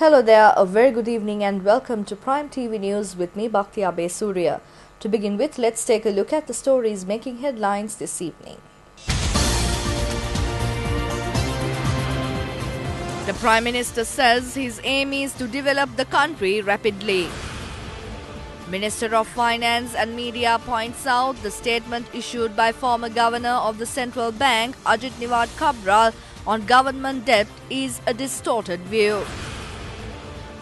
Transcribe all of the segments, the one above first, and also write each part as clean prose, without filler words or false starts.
Hello there, a very good evening and welcome to Prime TV News with me, Bhaktya Surya. To begin with, let's take a look at the stories making headlines this evening. The Prime Minister says his aim is to develop the country rapidly. Minister of Finance and Media points out the statement issued by former Governor of the Central Bank, Ajit Niwad Kabral, on government debt is a distorted view.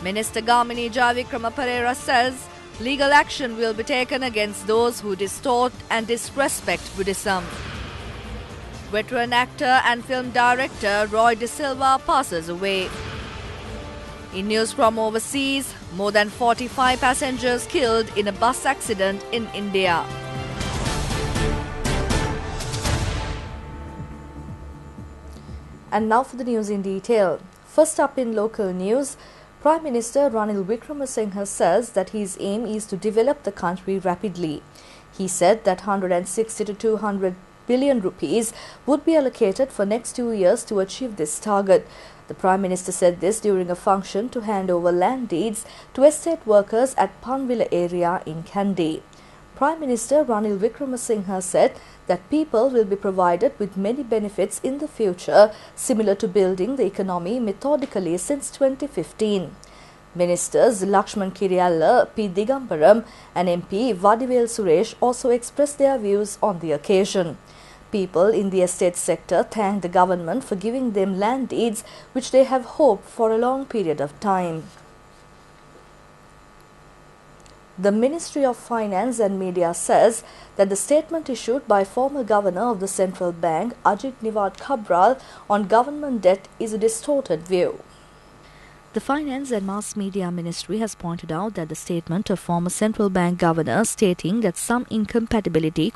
Minister Gamini Javikrama Pereira says legal action will be taken against those who distort and disrespect Buddhism. Veteran actor and film director Roy De Silva passes away. In news from overseas, more than 45 passengers killed in a bus accident in India. And now for the news in detail. First up in local news, Prime Minister Ranil Wickremesinghe says that his aim is to develop the country rapidly. He said that 160 to 200 billion rupees would be allocated for next 2 years to achieve this target. The Prime Minister said this during a function to hand over land deeds to estate workers at Panvilla area in Kandy. Prime Minister Ranil Wickremesinghe said that people will be provided with many benefits in the future, similar to building the economy methodically since 2015. Ministers Lakshman Kiriyalla, P. Digambaram and MP Vadivel Suresh also expressed their views on the occasion. People in the estate sector thanked the government for giving them land deeds which they have hoped for a long period of time. The Ministry of Finance and Media says that the statement issued by former Governor of the Central Bank, Ajit Niwad Kabral, on government debt is a distorted view. The Finance and Mass Media Ministry has pointed out that the statement of former Central Bank Governor stating that some incompatibility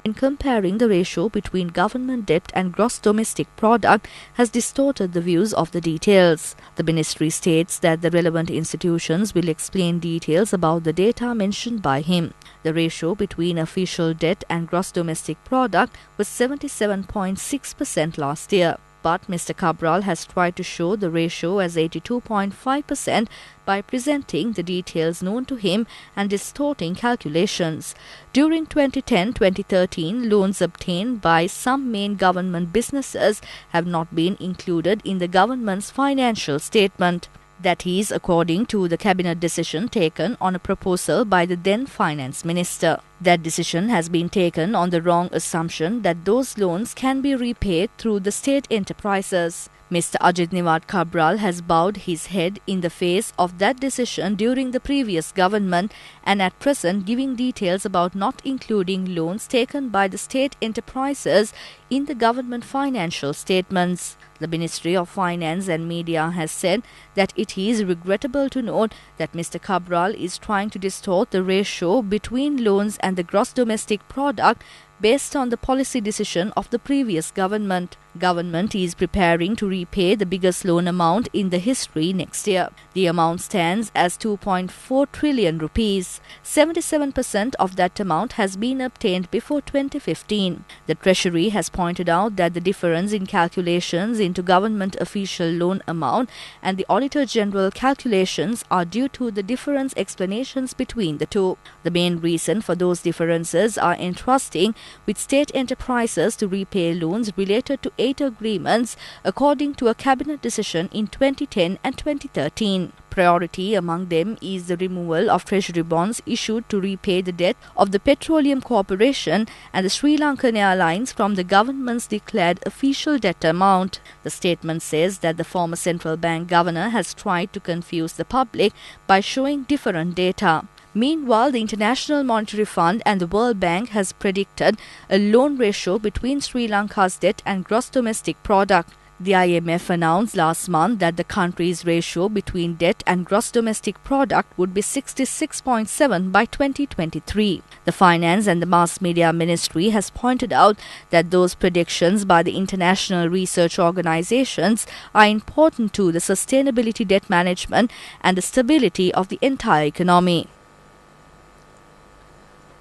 in comparing the ratio between government debt and gross domestic product has distorted the views of the details. The ministry states that the relevant institutions will explain details about the data mentioned by him. The ratio between official debt and gross domestic product was 77.6% last year. But Mr. Kabral has tried to show the ratio as 82.5% by presenting the details known to him and distorting calculations. During 2010-2013, loans obtained by some main government businesses have not been included in the government's financial statement. That is, according to the cabinet decision taken on a proposal by the then finance minister. That decision has been taken on the wrong assumption that those loans can be repaid through the state enterprises. Mr. Ajit Niwad Kabral has bowed his head in the face of that decision during the previous government and at present giving details about not including loans taken by the state enterprises in the government financial statements. The Ministry of Finance and Media has said that it is regrettable to note that Mr. Kabral is trying to distort the ratio between loans and the gross domestic product based on the policy decision of the previous government. Government is preparing to repay the biggest loan amount in the history next year. The amount stands as 2.4 trillion rupees. 77% of that amount has been obtained before 2015. The Treasury has pointed out that the difference in calculations into government official loan amount and the Auditor General calculations are due to the difference explanations between the two. The main reason for those differences are entrusting with state enterprises to repay loans related to 8 agreements according to a cabinet decision in 2010 and 2013. Priority among them is the removal of treasury bonds issued to repay the debt of the Petroleum Corporation and the Sri Lankan Airlines from the government's declared official debt amount. The statement says that the former central bank governor has tried to confuse the public by showing different data. Meanwhile, the International Monetary Fund and the World Bank has predicted a loan ratio between Sri Lanka's debt and gross domestic product. The IMF announced last month that the country's ratio between debt and gross domestic product would be 66.7 by 2023. The Finance and the Mass Media Ministry has pointed out that those predictions by the international research organizations are important to the sustainability debt management and the stability of the entire economy.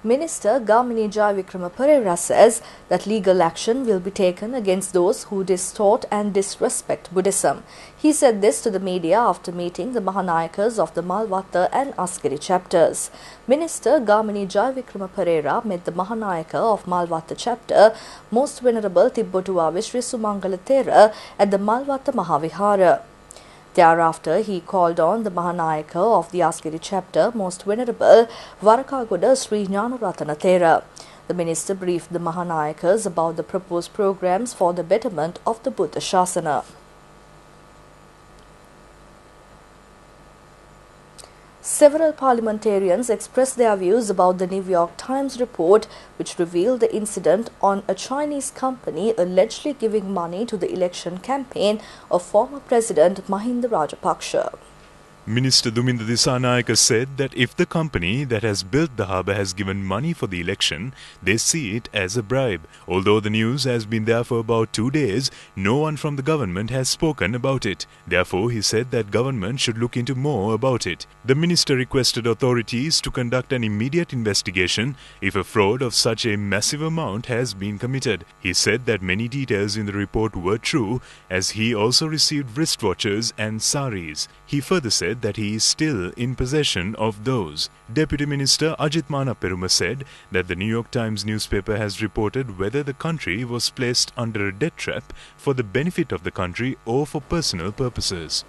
Minister Gamini Jaivikrama says that legal action will be taken against those who distort and disrespect Buddhism. He said this to the media after meeting the Mahanayakas of the Malvatta and Askari chapters. Minister Gamini Jaivikrama met the Mahanayaka of Malvatta chapter, Most Venerable Tibbotuwa Vishrisumangala Thera, at the Malvatta Mahavihara. Thereafter, he called on the Mahanayaka of the Askari chapter, Most Venerable Varakagoda Sri Jnanaratana Thera. The minister briefed the Mahanayakas about the proposed programs for the betterment of the Buddha Shasana. Several parliamentarians expressed their views about the New York Times report, which revealed the incident on a Chinese company allegedly giving money to the election campaign of former President Mahinda Rajapaksa. Minister Duminda Disanayake said that if the company that has built the harbour has given money for the election, they see it as a bribe. Although the news has been there for about 2 days, no one from the government has spoken about it. Therefore, he said that government should look into more about it. The minister requested authorities to conduct an immediate investigation if a fraud of such a massive amount has been committed. He said that many details in the report were true, as he also received wristwatches and saris. He further said that he is still in possession of those. Deputy Minister Ajit Manaperuma said that the New York Times newspaper has reported whether the country was placed under a debt trap for the benefit of the country or for personal purposes.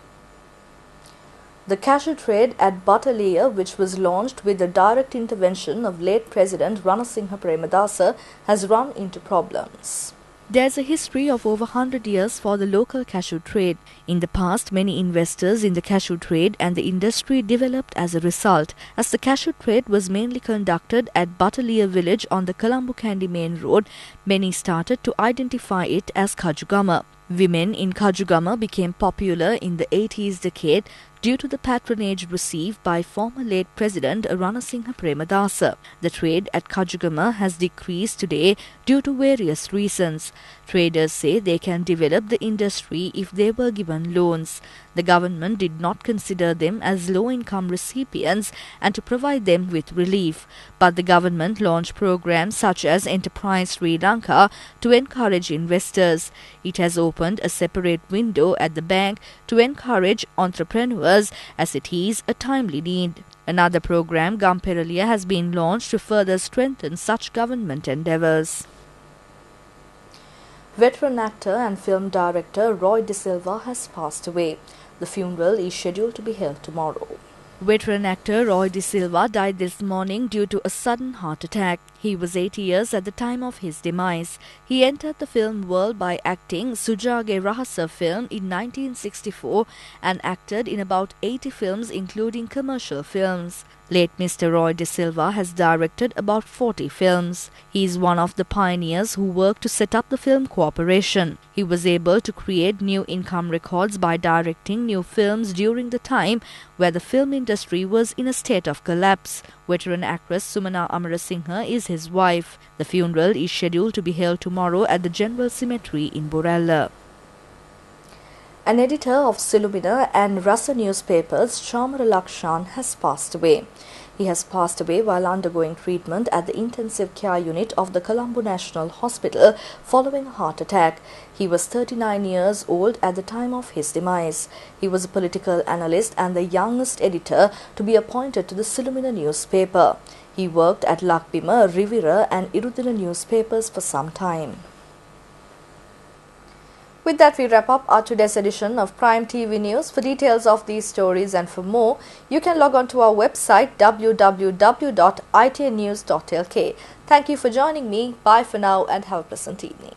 The cashew trade at Battaliya, which was launched with the direct intervention of late President Ranasinghe Premadasa, has run into problems. There is a history of over 100 years for the local cashew trade. In the past, many investors in the cashew trade and the industry developed as a result. As the cashew trade was mainly conducted at Battaliya village on the Colombo Kandy main road, many started to identify it as Kajugama. Women in Kajugama became popular in the 80s decade due to the patronage received by former late President Ranasinghe Premadasa. The trade at Kajugama has decreased today due to various reasons. Traders say they can develop the industry if they were given loans. The government did not consider them as low-income recipients and to provide them with relief. But the government launched programs such as Enterprise Sri Lanka to encourage investors. It has opened a separate window at the bank to encourage entrepreneurs, as it is a timely need. Another program, Gamperaliya, has been launched to further strengthen such government endeavours. Veteran actor and film director Roy De Silva has passed away. The funeral is scheduled to be held tomorrow. Veteran actor Roy De Silva died this morning due to a sudden heart attack. He was 80 years at the time of his demise. He entered the film world by acting Sujage Rahasa film in 1964 and acted in about 80 films including commercial films. Late Mr. Roy De Silva has directed about 40 films. He is one of the pioneers who worked to set up the Film Corporation. He was able to create new income records by directing new films during the time where the film industry was in a state of collapse. Veteran actress Sumana Amarasinghe is his wife. The funeral is scheduled to be held tomorrow at the General Cemetery in Borella. An editor of Silumina and Rasa newspapers, Chamara Lakshan, has passed away. He has passed away while undergoing treatment at the intensive care unit of the Colombo National Hospital following a heart attack. He was 39 years old at the time of his demise. He was a political analyst and the youngest editor to be appointed to the Silumina newspaper. He worked at Lakbima, Rivira and Irudina newspapers for some time. With that, we wrap up our today's edition of Prime TV News. For details of these stories and for more, you can log on to our website www.itnews.lk. Thank you for joining me. Bye for now and have a pleasant evening.